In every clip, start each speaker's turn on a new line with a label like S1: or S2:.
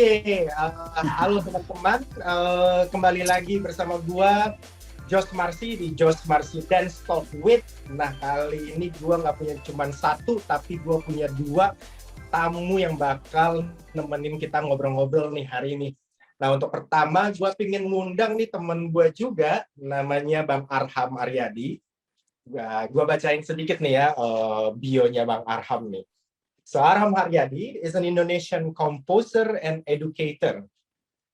S1: Oke, halo teman-teman, kembali lagi bersama gua Jos Marsi di Jos Marsi Dance Talk with. Nah, kali ini gua nggak punya cuma satu, tapi gua punya dua tamu yang bakal nemenin kita ngobrol-ngobrol nih hari ini. Nah, untuk pertama gua pengen ngundang nih temen gua juga, namanya Bang Arham Aryadi. Gua bacain sedikit nih ya bionya Bang Arham nih. So Arham Haryadi is an Indonesian composer and educator.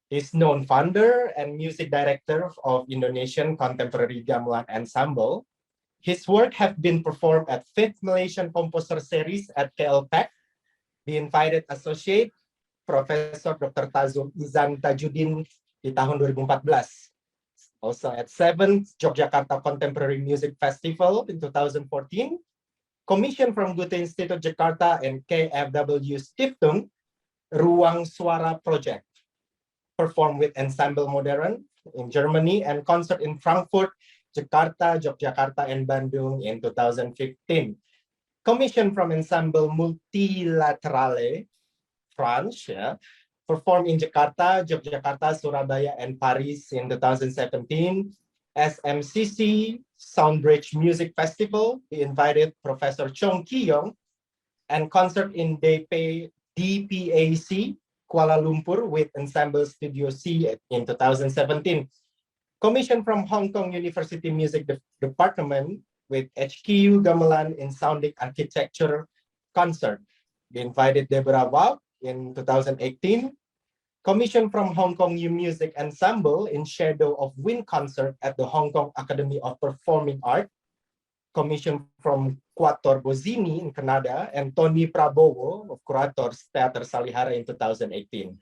S1: He's known founder and music director of Indonesian Contemporary Gamelan Ensemble. His work have been performed at 5th Malaysian Composer Series at KLPAC, the invited associate Professor Dr. Tazul Izan Tajuddin di tahun 2014. Also at 7th Yogyakarta Contemporary Music Festival in 2014. Commission from Goethe Institute Jakarta and KfW Stiftung, Ruang Suara Project. Performed with Ensemble Modern in Germany and concert in Frankfurt, Jakarta, Yogyakarta, and Bandung in 2015. Commission from Ensemble Multilaterale, France, performed in Jakarta, Yogyakarta, Surabaya, and Paris in 2017. SMCC Soundbridge Music Festival, he invited Professor Chong Ki-yong, and concert in DPAC Kuala Lumpur with Ensemble Studio C in 2017. Commission from Hong Kong University Music Department with HKU Gamelan in Sounding Architecture concert. They invited Deborah Wau in 2018. Commission from Hong Kong New Music Ensemble in Shadow of Wind concert at the Hong Kong Academy of Performing Art. Commission from Quator Bozini in Canada and Tony Prabowo of Curators Theater Salihara in 2018.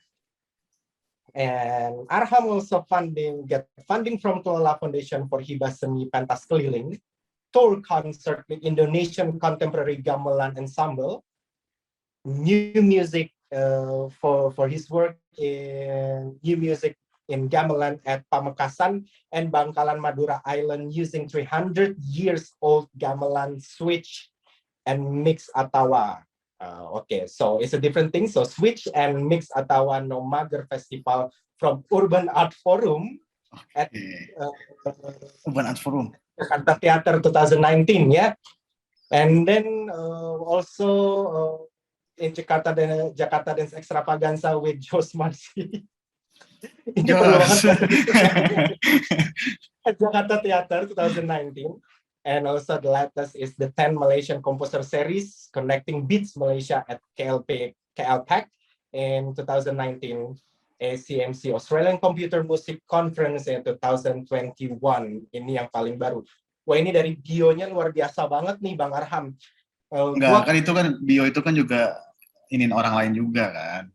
S1: And Arham also get funding from Kelola Foundation for Hibah Seni Pentas Keliling, tour concert with Indonesian Contemporary Gamelan Ensemble, new music for his work in new music in gamelan at Pamekasan and Bangkalan Madura Island using 300 years old gamelan switch and mix atawa. Okay, so it's a different thing. So switch and mix atawa no mager festival from Urban Art Forum at
S2: Urban Art Forum
S1: Jakarta Theater 2019, yeah. And then also in Jakarta Dance Extravaganza with Jos Marsi. Ini perlu banget. At Jakarta Theater 2019. And also the latest is the 10 Malaysian Composer Series Connecting Beats Malaysia at KLPAC in 2019. ACMC Australian Computer Music Conference in 2021. Ini yang paling baru. Wah, ini dari bionya luar biasa banget nih Bang Arham.
S2: Enggak, kan itu kan bio itu kan juga iniin orang lain juga kan.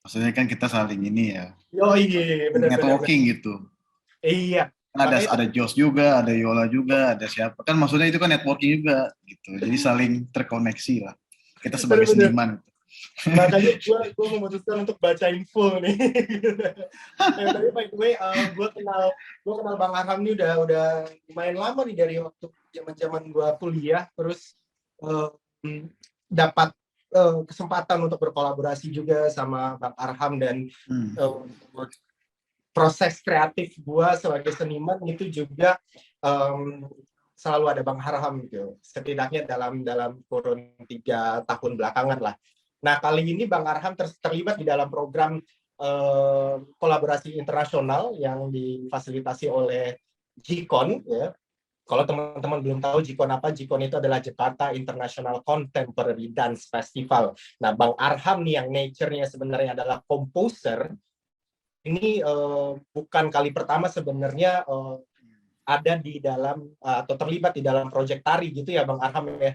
S2: Maksudnya kan kita saling ini ya.
S1: Oh iya, benar.
S2: Networking gitu.
S1: Iya.
S2: Ada Jos juga, ada Yola juga, ada siapa. Kan maksudnya itu kan networking juga gitu. Jadi saling terkoneksi lah. Kita sebagai seniman.
S1: Makanya gue memutuskan untuk bacain full nih. Tapi by the way, gue kenal Bang Arham nih udah lumayan lama nih dari waktu zaman gue kuliah, terus dapat kesempatan untuk berkolaborasi juga sama Bang Arham dan proses kreatif gue sebagai seniman itu juga selalu ada Bang Arham gitu. Setidaknya dalam kurun 3 tahun belakangan lah. Nah, kali ini Bang Arham terlibat di dalam program kolaborasi internasional yang difasilitasi oleh GCON. Ya. Kalau teman-teman belum tahu GCON apa, GCON itu adalah Jakarta International Contemporary Dance Festival. Nah, Bang Arham nih yang nature-nya sebenarnya adalah composer. Ini bukan kali pertama sebenarnya ada di dalam atau terlibat di dalam proyek tari gitu ya Bang Arham ya.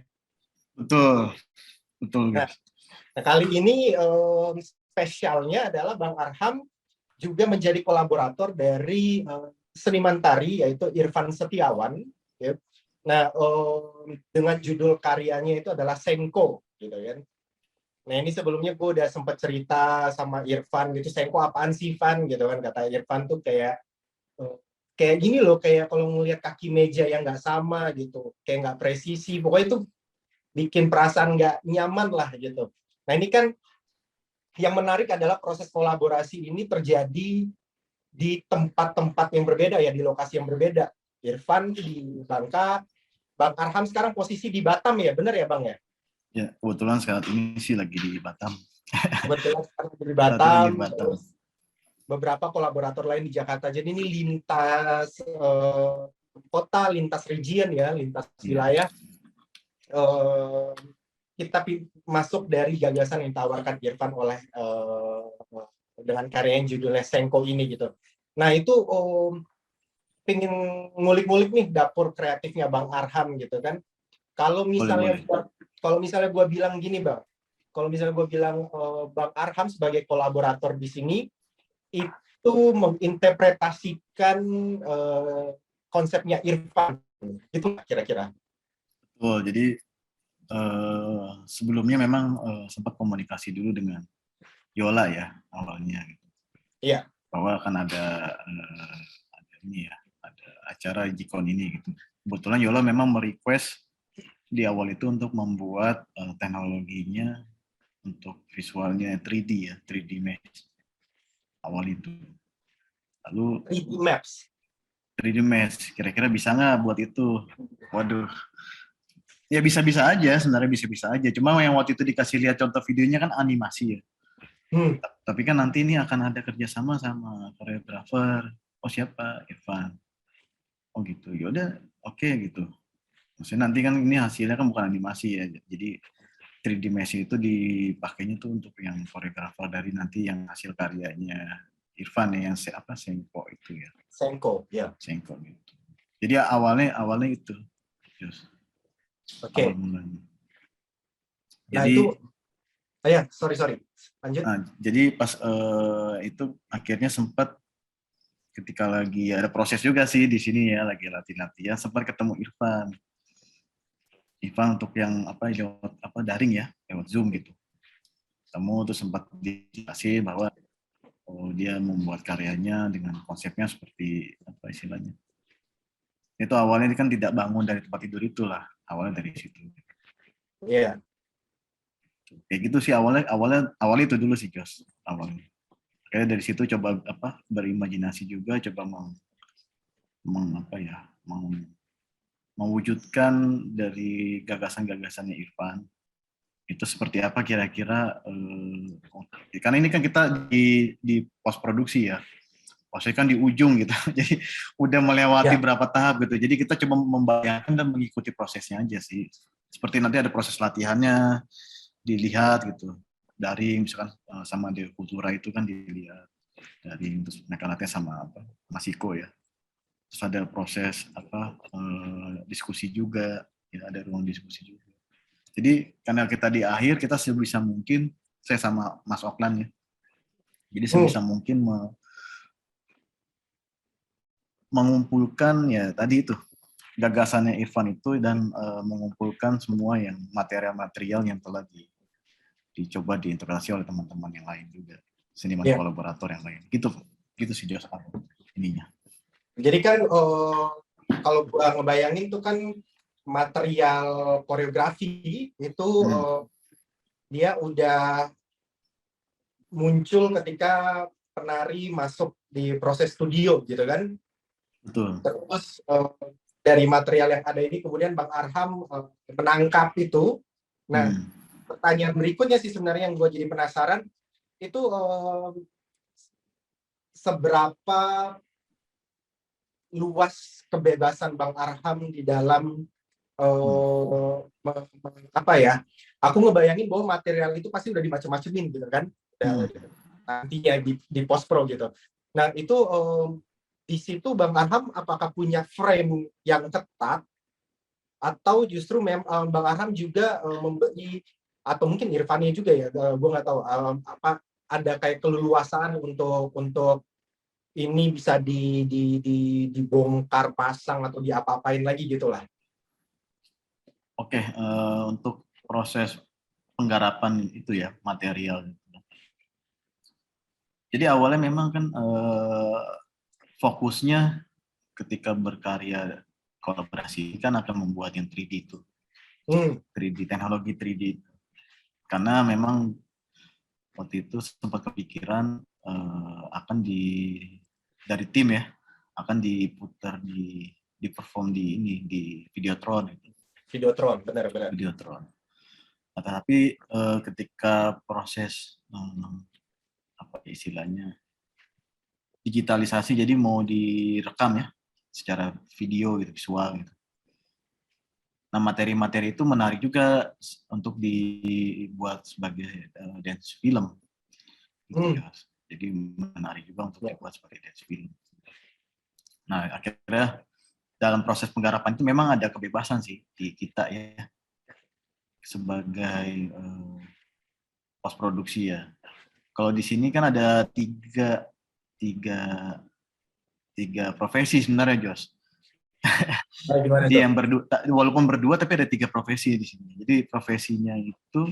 S2: Betul.
S1: Nah, kali ini spesialnya adalah Bang Arham juga menjadi kolaborator dari seniman tari yaitu Irfan Setiawan. Ya. Nah, dengan judul karyanya itu adalah Sengko, gitu kan. Nah, ini sebelumnya gue udah sempat cerita sama Irfan gitu, Sengko apaan sih, Van? Gitu kan, kata Irfan tuh kayak gini loh, kayak kalau ngelihat kaki meja yang nggak sama gitu, kayak nggak presisi, pokoknya itu bikin perasaan nggak nyaman lah gitu. Nah, ini kan yang menarik adalah proses kolaborasi ini terjadi di tempat-tempat yang berbeda ya, di lokasi yang berbeda. Irfan di Bangka, Bang Arham sekarang posisi di Batam ya, benar ya Bang ya?
S2: Ya, kebetulan saat ini sih lagi di Batam.
S1: Kebetulan sekarang di
S2: Saat ini
S1: Batam,
S2: di Batam.
S1: terus beberapa kolaborator lain di Jakarta. Jadi ini lintas kota, lintas region ya, lintas wilayah. Kita masuk dari gagasan yang ditawarkan Irfan oleh dengan karya yang judulnya Sengko ini gitu. Nah itu pengen ngulik-ngulik nih dapur kreatifnya Bang Arham gitu kan. Kalau misalnya gue bilang gini Bang, kalau misalnya gue bilang Bang Arham sebagai kolaborator di sini itu menginterpretasikan konsepnya Irfan, itu kira-kira.
S2: Betul, jadi sebelumnya memang sempat komunikasi dulu dengan Yola ya awalnya. Gitu.
S1: Iya.
S2: Bahwa akan ada ini ya, ada acara Jikon ini gitu. Kebetulan Yola memang merequest di awal itu untuk membuat teknologinya untuk visualnya 3D ya, 3D Mesh awal itu. Lalu
S1: 3D Maps.
S2: 3D Mesh, kira-kira bisa nggak buat itu? Waduh, ya bisa-bisa aja, sebenarnya bisa-bisa aja. Cuma yang waktu itu dikasih lihat contoh videonya kan animasi ya. Tapi kan nanti ini akan ada kerjasama sama koreografer. Oh siapa? Irfan. Oh gitu. Yaudah, oke gitu. Maksudnya nanti kan ini hasilnya kan bukan animasi ya. Jadi 3D Mesh itu dipakainya tuh untuk yang koreografer dari nanti yang hasil karyanya Irfan ya, yang Sengko itu ya.
S1: Sengko, ya.
S2: Sengko gitu. Jadi awalnya itu.
S1: Oke.
S2: Jadi,
S1: itu, ya sorry, lanjut.
S2: Nah, jadi pas itu akhirnya sempat ketika lagi ada proses juga sih di sini ya, lagi latihan sempat ketemu Irfan untuk yang lewat daring ya, lewat Zoom gitu. Ketemu terus sempat dijelasin bahwa dia membuat karyanya dengan konsepnya seperti apa istilahnya. Itu awalnya kan tidak bangun dari tempat tidur itulah, awalnya dari situ.
S1: Iya.
S2: Kayak gitu sih awalnya itu dulu sih Jos awalnya. Kayak dari situ coba berimajinasi juga, coba mewujudkan dari gagasan-gagasannya Irfan itu seperti apa kira-kira. Karena ini kan kita di post produksi ya, posnya kan di ujung gitu, jadi udah melewati berapa tahap gitu. Jadi kita coba membayangkan dan mengikuti prosesnya aja sih. Seperti nanti ada proses latihannya dilihat gitu. Daring misalkan sama Dewa Kultura itu kan dilihat daring, terus mereka latihan sama Mas Iko ya. Terus ada proses diskusi juga, ya ada ruang diskusi juga. Jadi karena kita di akhir kita sebisa mungkin, saya sama Mas Oklan ya. Jadi sebisa mungkin mengumpulkan ya tadi itu gagasannya Irfan itu dan mengumpulkan semua yang material-material yang telah dicoba diintegrasi oleh teman-teman yang lain juga, seniman kolaborator yang lain. Gitu sih Jos ininya.
S1: Jadi kan kalau gua ngebayangin tuh kan material koreografi itu dia udah muncul ketika penari masuk di proses studio gitu kan.
S2: Betul.
S1: Terus dari material yang ada ini kemudian Bang Arham menangkap itu. Nah, pertanyaan berikutnya sih sebenarnya yang gue jadi penasaran itu seberapa luas kebebasan Bang Arham di dalam aku ngebayangin bahwa material itu pasti udah dimacem-macemin gitu kan, nantinya di post pro gitu. Nah itu di situ Bang Arham apakah punya frame yang ketat atau justru Bang Arham juga memberi, atau mungkin Irfannya juga ya, gue nggak tahu apa ada kayak keleluasaan untuk ini bisa dibongkar pasang atau diapa-apain lagi gitulah.
S2: Oke, untuk proses penggarapan itu ya material. Jadi awalnya memang kan fokusnya ketika berkarya kolaborasi kan akan membuat yang 3D itu, 3D teknologi 3D. Karena memang waktu itu sempat kepikiran akan dari tim ya, akan diputar di perform di ini di Videotron itu.
S1: Videotron, benar-benar.
S2: Videotron. Nah, tapi ketika proses apa istilahnya digitalisasi, jadi mau direkam ya secara video gitu, visual gitu. Nah, materi-materi itu menarik juga untuk dibuat sebagai dance film. Gitu ya. Jadi menarik juga untuk dibuat sebagai dance film. Nah, akhirnya dalam proses penggarapan itu memang ada kebebasan sih di kita ya sebagai post produksi ya. Kalau di sini kan ada tiga profesi sebenarnya, Jos.
S1: Nah, gimana
S2: Dia
S1: tuh?
S2: yang berdua, walaupun berdua tapi ada 3 profesi di sini. Jadi profesinya itu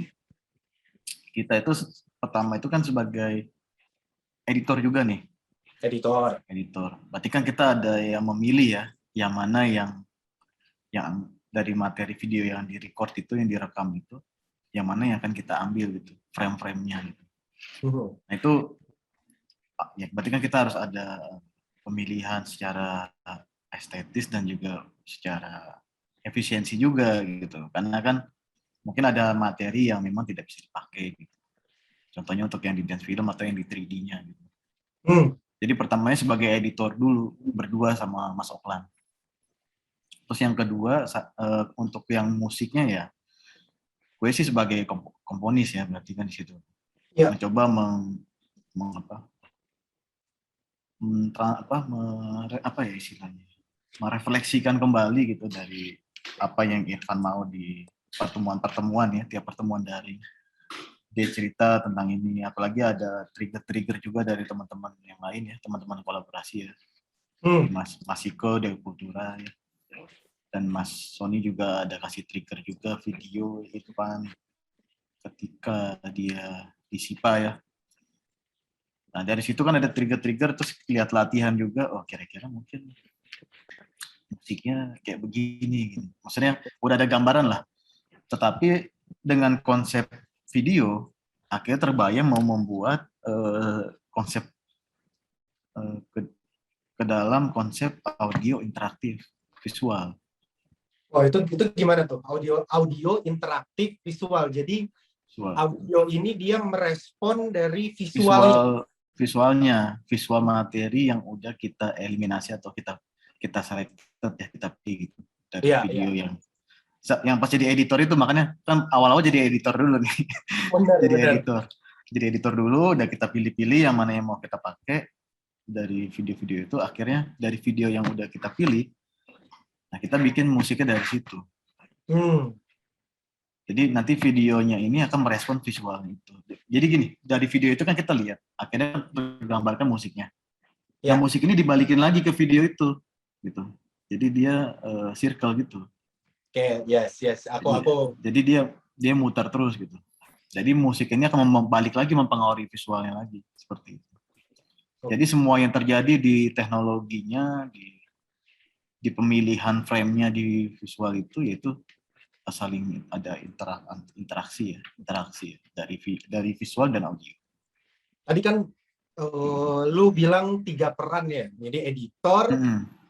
S2: kita itu pertama itu kan sebagai editor juga nih.
S1: Editor.
S2: Editor. Berarti kan kita ada yang memilih ya, yang mana yang dari materi video yang direcord itu, yang direkam itu, yang mana yang akan kita ambil gitu, frame-frame-nya gitu. Nah itu ya berarti kan kita harus ada pemilihan secara estetis dan juga secara efisiensi juga gitu. Karena kan mungkin ada materi yang memang tidak bisa dipakai gitu. Contohnya untuk yang di dance film atau yang di 3D-nya gitu. Jadi pertamanya sebagai editor dulu, berdua sama Mas Oklan. Terus yang kedua, untuk yang musiknya ya, gue sih sebagai komponis ya, berarti kan di situ. Ya. Mencoba istilahnya, merefleksikan kembali gitu dari apa yang Irfan mau di pertemuan-pertemuan ya, tiap pertemuan dari dia cerita tentang ini, apalagi ada trigger-trigger juga dari teman-teman yang lain ya, teman-teman kolaborasi ya. Mas Iko dari Kultura ya. Dan Mas Sony juga ada kasih trigger juga video itu kan ketika dia di SIPA ya. Nah dari situ kan ada trigger-trigger, terus lihat latihan juga, oh kira-kira mungkin musiknya kayak begini gitu. Maksudnya udah ada gambaran lah. Tetapi dengan konsep video akhirnya terbayang mau membuat konsep ke dalam konsep audio interaktif visual.
S1: Oh itu gimana tuh? Audio interaktif visual. Jadi audio ini dia merespon dari
S2: visualnya, visual materi yang udah kita eliminasi atau kita selected ya, kita pilih gitu dari video yang pas jadi editor itu, makanya kan awal-awal jadi editor dulu nih. Jadi editor dulu, udah kita pilih-pilih yang mana yang mau kita pakai dari video-video itu. Akhirnya dari video yang udah kita pilih, nah kita bikin musiknya dari situ. Jadi nanti videonya ini akan merespon visual itu. Jadi gini, dari video itu kan kita lihat, akhirnya tergambarkan musiknya. Yang musik ini dibalikin lagi ke video itu, gitu. Jadi dia circle gitu.
S1: Oke, yes. Aku.
S2: Jadi dia mutar terus gitu. Jadi musik ini akan balik lagi mempengaruhi visualnya lagi, seperti itu. Jadi semua yang terjadi di teknologinya, di pemilihan frame-nya di visual itu, yaitu saling ada interaksi dari visual dan audio.
S1: Tadi kan lu bilang 3 peran ya, jadi editor,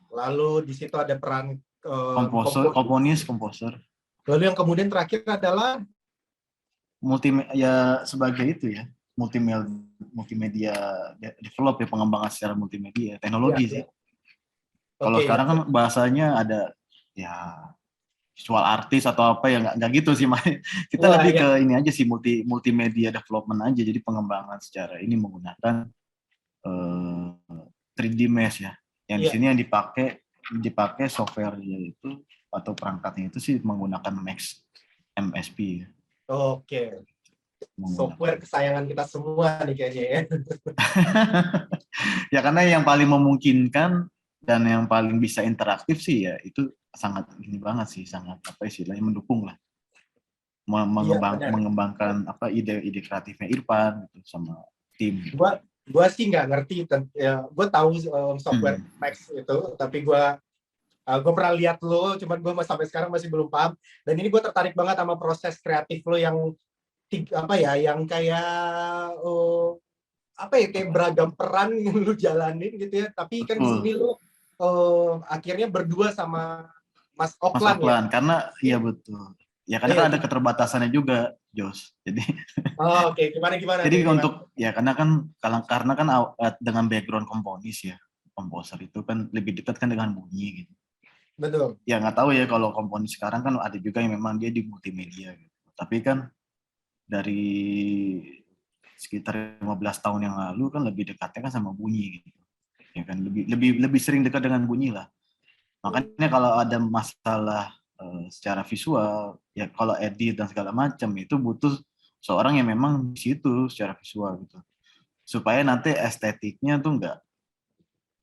S1: lalu di situ ada peran
S2: komposer.
S1: Lalu yang kemudian terakhir adalah
S2: multimedia sebagai itu ya, multimedia develop ya, pengembangan secara multimedia, teknologi sih. Kalau sekarang kan bahasanya ada ya visual artis atau apa ya, nggak gitu sih, kita lebih ke ini aja sih, multimedia development aja, jadi pengembangan secara ini menggunakan 3D mesh ya, yang di sini yang dipakai software yaitu atau perangkatnya itu sih menggunakan Max MSP.
S1: Oke. Software kesayangan kita semua nih kayaknya ya.
S2: Ya karena yang paling memungkinkan dan yang paling bisa interaktif sih ya itu sangat ini banget sih, sangat apa istilahnya mendukung lah, mengembangkan apa ide kreatifnya Irfan gitu, sama tim.
S1: Gua sih nggak ngerti, gue tahu software Max itu, tapi gue pernah lihat lo, cuman gue sampai sekarang masih belum paham. Dan ini gue tertarik banget sama proses kreatif lo yang apa ya, yang kayak apa ya, kayak beragam peran yang lu jalanin gitu ya. Tapi kan di
S2: Betul.
S1: sini lu akhirnya berdua sama Mas
S2: Mas
S1: Oklan ya.
S2: Oklan, karena iya betul. Ya karena kan
S1: Iya.
S2: ada keterbatasannya juga, Jos. Jadi
S1: Oh, oke, gimana gimana
S2: jadi
S1: tuh, gimana?
S2: untuk ya karena kan dengan background komponis ya, komposer itu kan lebih dekat kan dengan bunyi gitu.
S1: Betul.
S2: Ya nggak tahu ya kalau komponis sekarang kan ada juga yang memang dia di multimedia gitu. Tapi kan dari sekitar 15 tahun yang lalu kan lebih dekatnya kan sama bunyi gitu. Ya kan lebih lebih lebih sering dekat dengan bunyi lah. Makanya kalau ada masalah secara visual, ya kalau edit dan segala macam itu butuh seorang yang memang di situ secara visual gitu. Supaya nanti estetiknya tuh enggak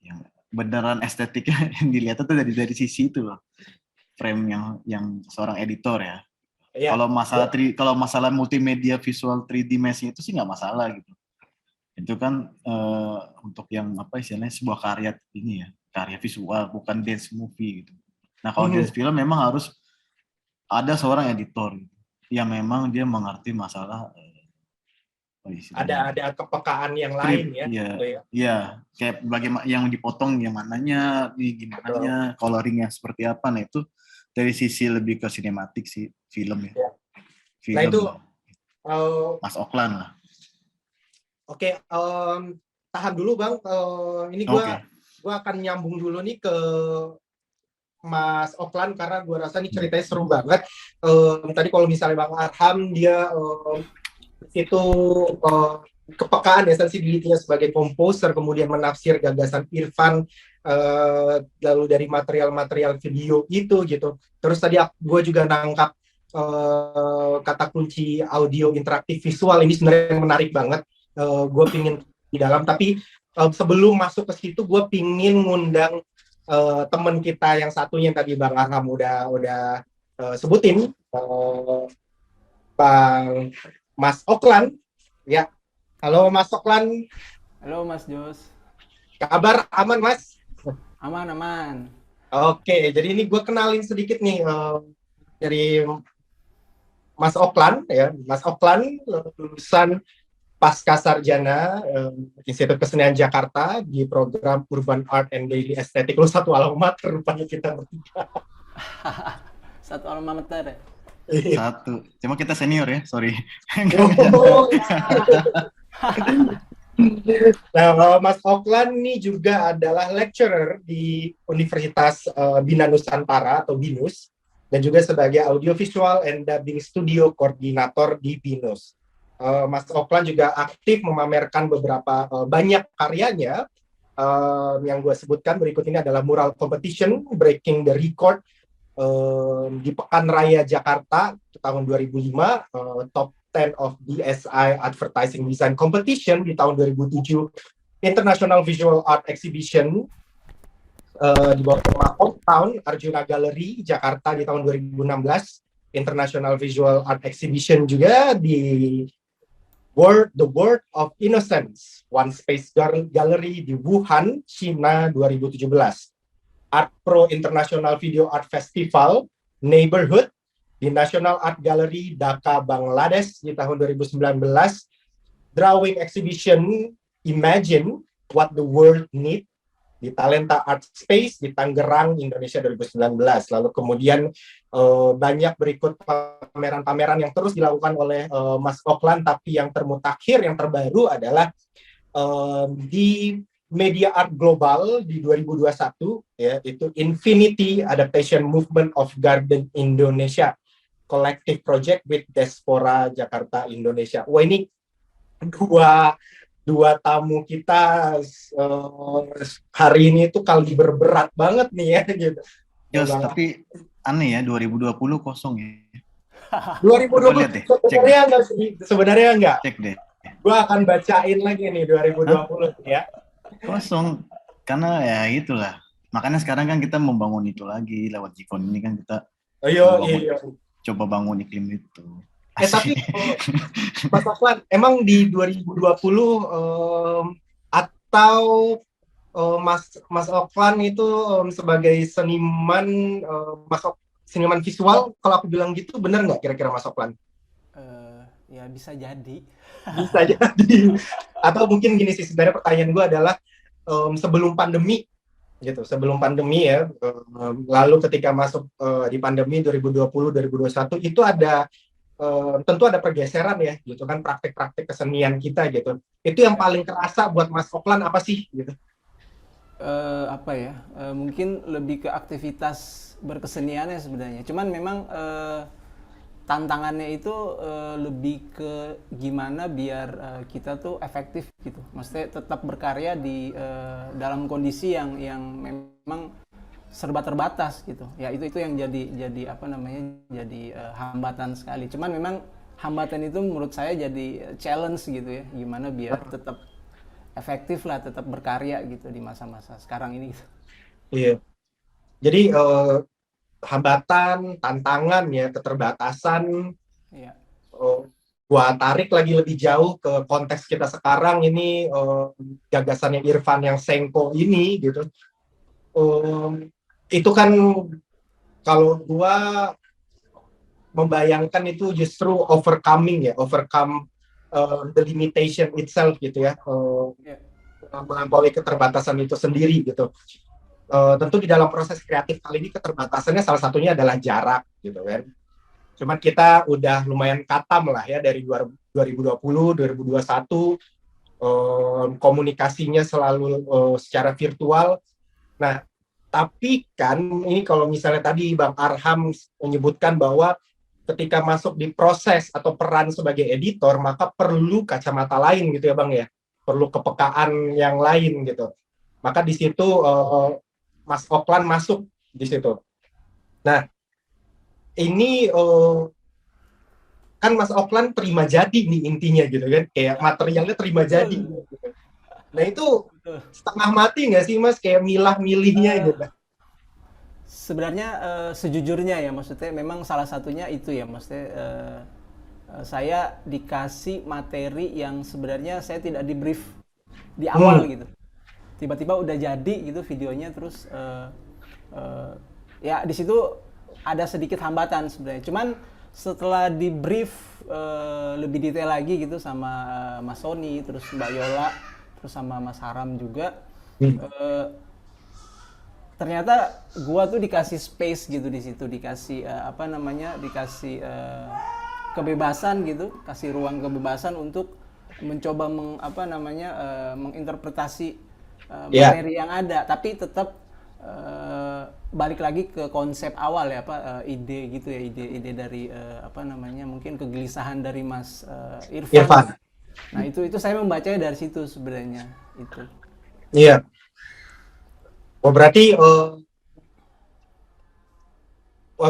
S2: yang beneran estetiknya yang dilihat itu dari sisi itu loh. Frame yang seorang editor ya.
S1: Iya.
S2: Kalau masalah multimedia visual 3 dimensi itu sih nggak masalah gitu. Itu kan untuk yang apa istilahnya sebuah karya ini ya, karya visual bukan dance movie gitu. Nah kalau dance film memang harus ada seorang editor gitu, yang memang dia mengerti masalah apa istilahnya
S1: Ada kepekaan yang
S2: script
S1: lain ya,
S2: ya,
S1: gitu ya.
S2: ya kayak bagaimana yang dipotong yang mananya, ini gimana nya,
S1: Betul.
S2: coloringnya seperti apa. Nah itu dari sisi lebih ke sinematik sih film ya,
S1: Ya. Nah
S2: film
S1: itu
S2: lah.
S1: uh,
S2: Mas Oklan lah.
S1: oke, tahan dulu Bang. Ini
S2: Oke.
S1: gua akan nyambung dulu nih ke Mas Oklan karena gue rasa ini ceritanya seru banget. Tadi kalau misalnya Bang Arham dia itu kepekaan ya, sensibility-nya sebagai komposer, kemudian menafsir gagasan Irfan, lalu dari material-material video itu gitu. Terus tadi gue juga nangkap kata kunci audio interaktif visual ini sebenarnya menarik banget. Gue pingin di dalam, tapi sebelum masuk ke situ gue pingin ngundang teman kita yang satunya yang tadi Bang Arham udah sebutin, Bang Mas Oklan ya. Halo Mas Oklan.
S3: Halo Mas Jos.
S1: Kabar aman Mas?
S3: Aman aman.
S1: Oke, jadi ini gue kenalin sedikit nih dari Mas Oklan ya. Mas Oklan lulusan pasca sarjana Institut Kesenian Jakarta di program Urban Art and Daily Aesthetic. Lu satu alma mater rupanya kita bertiga.
S3: Satu alma mater ya?
S2: Satu. Cuma kita senior ya, sorry.
S1: Nah, Mas Oklan ini juga adalah lecturer di Universitas Bina Nusantara atau BINUS dan juga sebagai audiovisual and dubbing studio koordinator di BINUS. Mas Oklan juga aktif memamerkan beberapa banyak karyanya. Yang gue sebutkan berikut ini adalah mural competition Breaking the Record di Pekan Raya Jakarta tahun 2005, top 10 of DSI Advertising Design Competition di tahun 2007, International Visual Art Exhibition di bawah tema Hometown Arjuna Gallery Jakarta di tahun 2016, International Visual Art Exhibition juga di The World of Innocence One Space Gallery di Wuhan, China 2017. Art Pro International Video Art Festival Neighborhood di National Art Gallery Dhaka, Bangladesh di tahun 2019. Drawing Exhibition Imagine What the World Need di Talenta Art Space di Tangerang, Indonesia 2019. Lalu kemudian banyak berikut pameran-pameran yang terus dilakukan oleh Mas Oklan, tapi yang termutakhir, yang terbaru adalah di Media Art Global di 2021, ya, itu Infinity Adaptation Movement of Garden Indonesia Collective Project with Diaspora Jakarta Indonesia. Wah, ini dua tamu kita hari ini tuh kaliber berat banget nih ya gitu.
S2: Jos, tapi aneh ya 2020 kosong ya.
S1: 2020 sebenarnya enggak.
S2: Cek deh.
S1: Gua akan bacain lagi nih 2020 ya.
S2: Kosong karena ya itulah. Makanya sekarang kan kita membangun itu lagi lewat Jikon ini kan kita coba bangun iklim itu.
S1: Tapi Mas Oklan, emang di 2020 atau Mas Oklan itu sebagai seniman seniman visual, kalau aku bilang gitu benar nggak kira-kira Mas Oklan?
S3: Ya bisa jadi.
S1: Bisa jadi. Atau mungkin gini sih, sebenarnya pertanyaan gue adalah sebelum pandemi gitu, sebelum pandemi ya, lalu ketika masuk di pandemi 2020-2021 itu ada tentu ada pergeseran ya gitu kan, praktik-praktik kesenian kita gitu. Itu yang
S3: Ya.
S1: paling kerasa buat Mas Oklan apa sih gitu?
S3: Apa ya? Mungkin lebih ke aktivitas berkeseniannya sebenarnya. Cuman memang tantangannya itu lebih ke gimana biar kita tuh efektif gitu. Maksudnya tetap berkarya di dalam kondisi yang memang serba terbatas gitu. Ya itu yang jadi apa namanya? Jadi hambatan sekali. Cuman memang hambatan itu menurut saya jadi challenge gitu ya. Gimana biar tetap efektif lah, tetap berkarya gitu di masa-masa sekarang ini gitu.
S1: Iya. Jadi hambatan, tantangan ya, keterbatasan.
S3: Iya.
S1: Gua tarik lagi lebih jauh ke konteks kita sekarang ini, gagasannya Irfan yang Sengko ini gitu. Itu kan kalau gua membayangkan itu justru overcoming ya, overcome the limitation itself gitu ya,
S3: Iya.
S1: melampaui keterbatasan itu sendiri gitu. Tentu di dalam proses kreatif kali ini keterbatasannya salah satunya adalah jarak gitu kan. Cuman kita udah lumayan katam lah ya dari 2020, 2021, komunikasinya selalu secara virtual. Nah, tapi kan ini kalau misalnya tadi Bang Arham menyebutkan bahwa ketika masuk di proses atau peran sebagai editor, maka perlu kacamata lain gitu ya Bang ya. Perlu kepekaan yang lain gitu. Maka di situ Mas Oklan masuk di situ. Nah, ini kan Mas Oklan terima jadi nih intinya gitu kan, kayak materialnya terima jadi
S3: Betul.
S1: gitu. Nah itu
S3: Betul.
S1: setengah mati nggak sih Mas, kayak milah-milihnya
S3: Eh,
S1: gitu?
S3: Sebenarnya sejujurnya ya, maksudnya memang salah satunya itu ya, maksudnya saya dikasih materi yang sebenarnya saya tidak di brief di awal gitu. Tiba-tiba udah jadi gitu videonya, terus eh, ya di situ ada sedikit hambatan sebenarnya. Cuman setelah di brief lebih detail lagi gitu sama Mas Sony, terus Mbak Yola, terus sama Mas Haram juga, eh, ternyata gua tuh dikasih space gitu di situ, dikasih apa namanya, dikasih kebebasan gitu, kasih ruang kebebasan untuk mencoba apa namanya, menginterpretasi
S1: Ya,
S3: materi yang ada, tapi tetap balik lagi ke konsep awal ya, apa ide gitu ya, ide dari apa namanya, mungkin kegelisahan dari Mas Irfan.
S1: Irfan.
S3: Nah itu saya membacanya dari situ sebenarnya itu.
S1: Iya. Oh berarti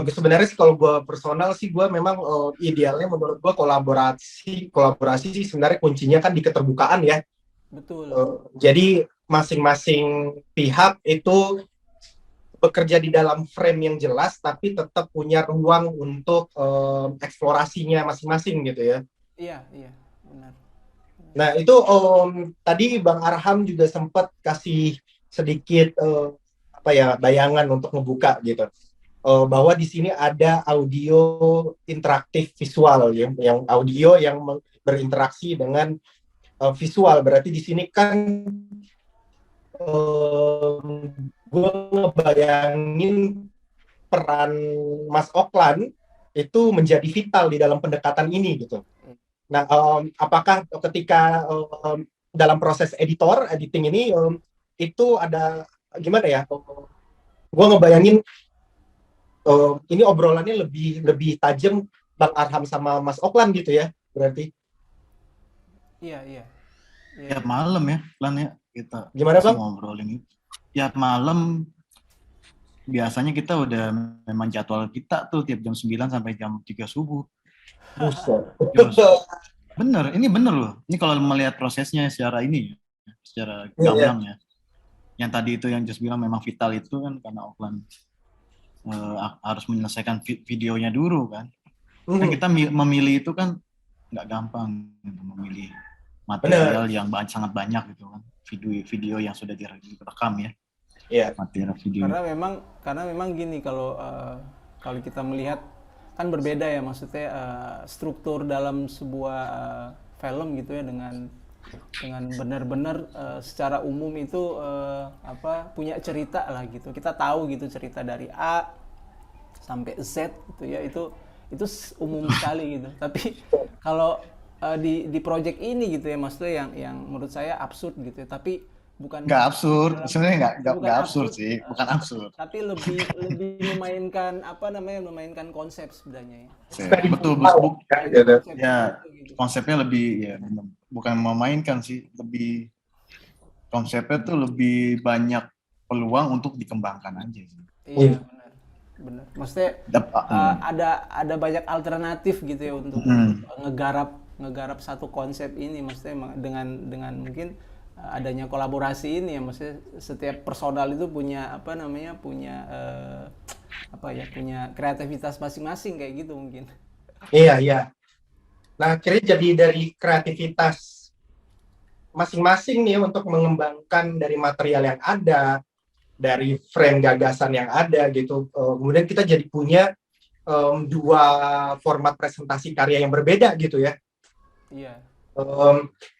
S1: sebenarnya sih kalau gue personal sih gue memang idealnya menurut gue kolaborasi sih sebenarnya kuncinya kan di keterbukaan ya.
S3: Betul.
S1: Jadi masing-masing pihak itu bekerja di dalam frame yang jelas tapi tetap punya ruang untuk eksplorasinya masing-masing gitu ya.
S3: Iya, iya, benar.
S1: Nah itu tadi Bang Arham juga sempat kasih sedikit apa ya bayangan untuk ngebuka gitu, bahwa di sini ada audio interaktif visual ya, yang audio yang berinteraksi dengan visual. Berarti di sini kan gue ngebayangin peran Mas Oklan itu menjadi vital di dalam pendekatan ini gitu. Nah, apakah ketika dalam proses editing ini itu ada gimana ya? Gue ngebayangin ini obrolannya lebih lebih tajam Bang Arham sama Mas Oklan gitu ya, berarti.
S3: Iya, iya. Iya,
S2: Tiap
S3: iya.
S2: malam ya, Lan ya, kita
S1: Gimana
S2: masih
S1: Bang?
S2: ngobrolin itu. Tiap malam biasanya kita udah memang jadwal kita tuh tiap jam 9 sampai jam 3 subuh.
S1: Buset.
S2: Jos, bener, ini bener loh. Ini kalau melihat prosesnya secara ini, secara
S1: Iya, iya.
S2: gamblang ya. Yang tadi itu yang Jos bilang memang vital itu kan karena Oklan harus menyelesaikan videonya dulu kan. Kan kita memilih itu kan nggak gampang gitu, memilih
S1: Bener.
S2: material yang sangat banyak gitu kan. Video yang sudah direkam ya.
S1: Iya.
S2: Material video.
S3: Karena memang gini, kalau kalau kita melihat kan berbeda ya maksudnya struktur dalam sebuah film gitu ya dengan benar-benar secara umum itu punya cerita lah gitu. Kita tahu gitu cerita dari A sampai Z gitu ya, itu umum sekali gitu. Tapi kalau di project ini gitu ya maksudnya yang menurut saya absurd gitu ya, tapi bukan
S2: Nggak absurd, sebenarnya
S3: bukan
S2: nggak absurd sih, bukan absurd.
S3: tapi lebih memainkan konsep sebenarnya ya.
S2: Betul,
S1: gitu.
S2: ya konsepnya lebih ya bukan memainkan sih, lebih konsepnya tuh lebih banyak peluang untuk dikembangkan aja sih.
S3: Iya benar. Maksudnya ada banyak alternatif gitu ya untuk ngegarap satu konsep ini, maksudnya dengan mungkin adanya kolaborasi ini ya, maksudnya setiap personal itu punya punya kreativitas masing-masing kayak gitu mungkin.
S1: Iya. Nah, akhirnya jadi dari kreativitas masing-masing nih untuk mengembangkan dari material yang ada, dari frame gagasan yang ada gitu. Kemudian kita jadi punya dua format presentasi karya yang berbeda gitu ya.
S3: Iya.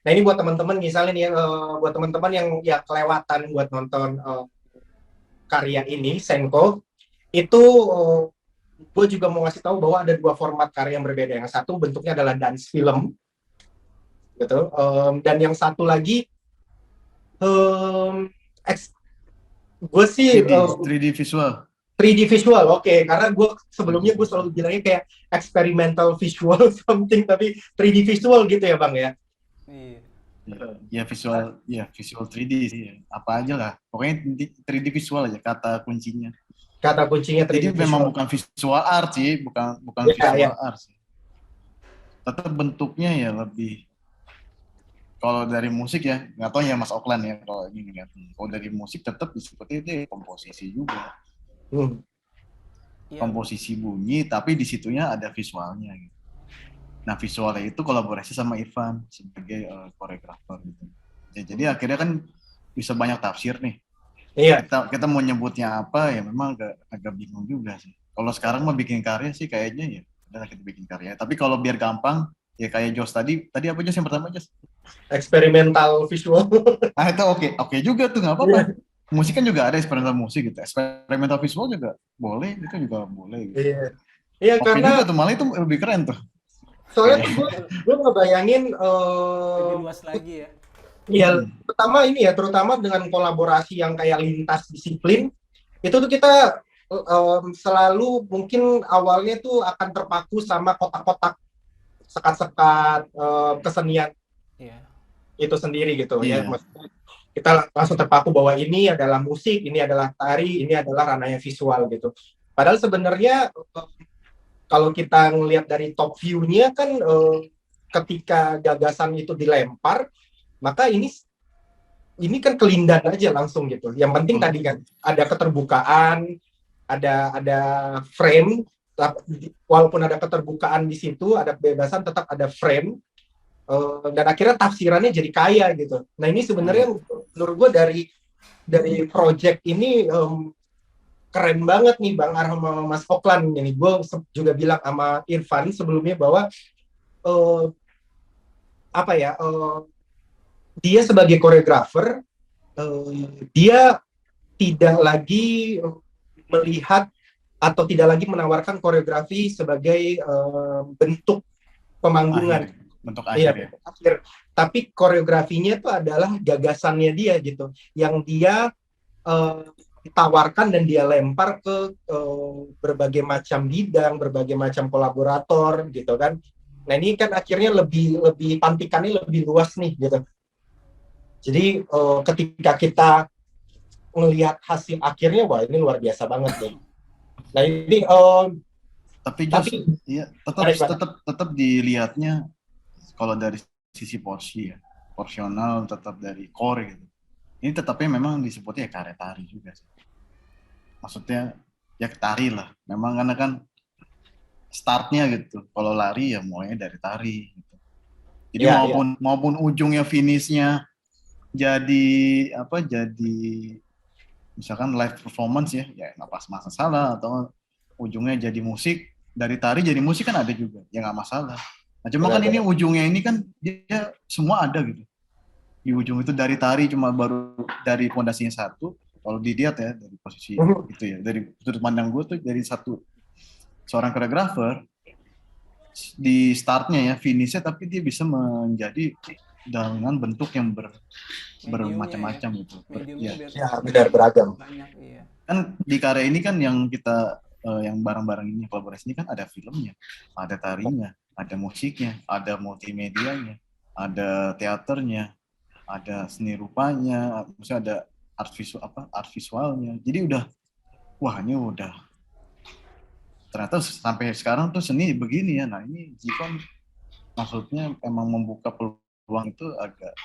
S1: Nah ini buat teman-teman misalnya nih, buat teman-teman yang ya kelewatan buat nonton karya ini Senko, itu gue juga mau ngasih tahu bahwa ada dua format karya yang berbeda. Yang satu bentuknya adalah dance film, gitu. Dan yang satu lagi, gue sih
S2: 3D visual.
S1: 3D visual, oke. Karena gue sebelumnya gue selalu bilangnya kayak experimental visual something, tapi 3D visual gitu ya bang ya.
S2: Ya visual 3D sih. Apa aja lah. Pokoknya 3D visual aja kata kuncinya.
S1: Kata kuncinya 3D
S2: Jadi
S1: visual.
S2: memang bukan visual art sih, bukan visual art sih. Tetap bentuknya ya lebih. Kalau dari musik ya, nggak tahu ya Mas Oklan ya kalau ini lihat. Kalau dari musik tetap seperti itu komposisi juga. Komposisi bunyi, tapi di situnya ada visualnya gitu. Nah visualnya itu kolaborasi sama Irfan sebagai koreografer gitu. Ya, jadi akhirnya kan bisa banyak tafsir nih.
S1: Iya.
S2: Kita mau nyebutnya apa ya memang agak bingung juga sih. Kalau sekarang mau bikin karya sih kayaknya ya udah kita bikin karya. Tapi kalau biar gampang ya kayak Jos tadi apa Jos yang pertama Jos?
S1: Eksperimental visual.
S2: Ah itu oke juga tuh nggak apa-apa. Musik kan juga ada eksperimental musik gitu. Eksperimental visual juga boleh, itu juga boleh. Gitu.
S1: Iya karena
S2: juga tuh malah itu lebih keren tuh.
S1: Soalnya gue ngebayangin
S3: lebih luas lagi ya.
S1: Iya, pertama ini ya, terutama dengan kolaborasi yang kayak lintas disiplin, itu tuh kita selalu mungkin awalnya tuh akan terpaku sama kotak-kotak sekat-sekat kesenian itu sendiri gitu ya. Maksudnya kita langsung terpaku bahwa ini adalah musik, ini adalah tari, ini adalah ranahnya visual gitu. Padahal sebenarnya kalau kita ngelihat dari top view-nya kan ketika gagasan itu dilempar, maka ini kan kelindan aja langsung gitu. Yang penting tadi kan ada keterbukaan, ada frame, walaupun ada keterbukaan di situ, ada kebebasan, tetap ada frame, dan akhirnya tafsirannya jadi kaya gitu. Nah ini sebenarnya menurut gue dari project ini keren banget nih Bang Ar sama Mas Oklan ini. Gue juga bilang sama Irfan sebelumnya bahwa dia sebagai koreografer, dia tidak lagi melihat atau tidak lagi menawarkan koreografi sebagai bentuk pemanggungan.
S2: Bentuk akhir
S1: ya. Tapi koreografinya itu adalah gagasannya dia gitu, yang dia ditawarkan dan dia lempar ke berbagai macam bidang, berbagai macam kolaborator gitu kan. Nah ini kan akhirnya lebih pantikannya lebih luas nih gitu. Jadi ketika kita melihat hasil akhirnya, wah ini luar biasa banget nih. Nah ini
S2: tapi tetap dilihatnya kalau dari sisi porsional tetap dari core gitu. Ini tetapnya memang disebutnya karya tari juga sih. Maksudnya ya tari lah. Memang karena kan startnya gitu. Kalau lari ya mulainya dari tari gitu. Jadi maupun ujungnya finishnya jadi misalkan live performance ya nggak pas masalah atau ujungnya jadi musik dari tari jadi musik kan ada juga, ya nggak masalah. Nah cuma kan
S1: Benar-benar.
S2: ini ujungnya ini kan dia semua ada gitu. Di ujung itu dari tari cuma baru dari pondasinya satu. Kalau dilihat ya dari posisi itu ya, dari sudut pandang gue tuh dari satu seorang koreografer di startnya ya, finishnya tapi dia bisa menjadi dengan bentuk yang
S3: Mediumnya ya,
S2: bermacam-macam gitu.
S3: mediumnya
S2: Ya.
S3: biar
S1: Ya, benar beragam.
S3: banyak, iya.
S2: Kan di karya ini kan yang kita yang bareng-bareng ini kolaborasi ini kan ada filmnya, ada tarinya, ada musiknya, ada multimedianya, ada teaternya, ada seni rupanya, maksudnya ada art visualnya. Jadi udah wah ini udah ternyata sampai sekarang tuh seni begini ya. Nah ini Jikon maksudnya emang membuka peluang itu agak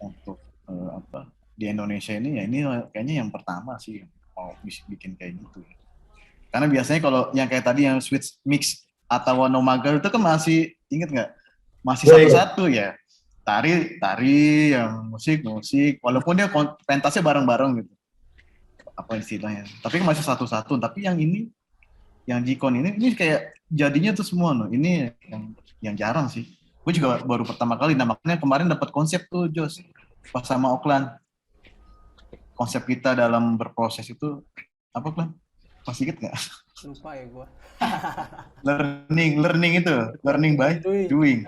S2: untuk di Indonesia ini ya ini kayaknya yang pertama sih yang mau bikin kayak gitu ya. Karena biasanya kalau yang kayak tadi yang switch mix atau Wanomaga itu kan masih inget nggak? Masih satu-satu ya. Tari, yang musik, walaupun dia pentasnya bareng-bareng gitu. Apa istilahnya. Tapi masih satu-satu. Tapi yang ini, yang Jikon ini kayak jadinya tuh semua loh. Ini yang jarang sih. Gue juga baru pertama kali. Nah makanya kemarin dapat konsep tuh Jos. Pas sama Oklan. Konsep kita dalam berproses itu, apa Oklan? Masih inget nggak?
S3: Lupa ya gue.
S2: learning itu, learning by doing.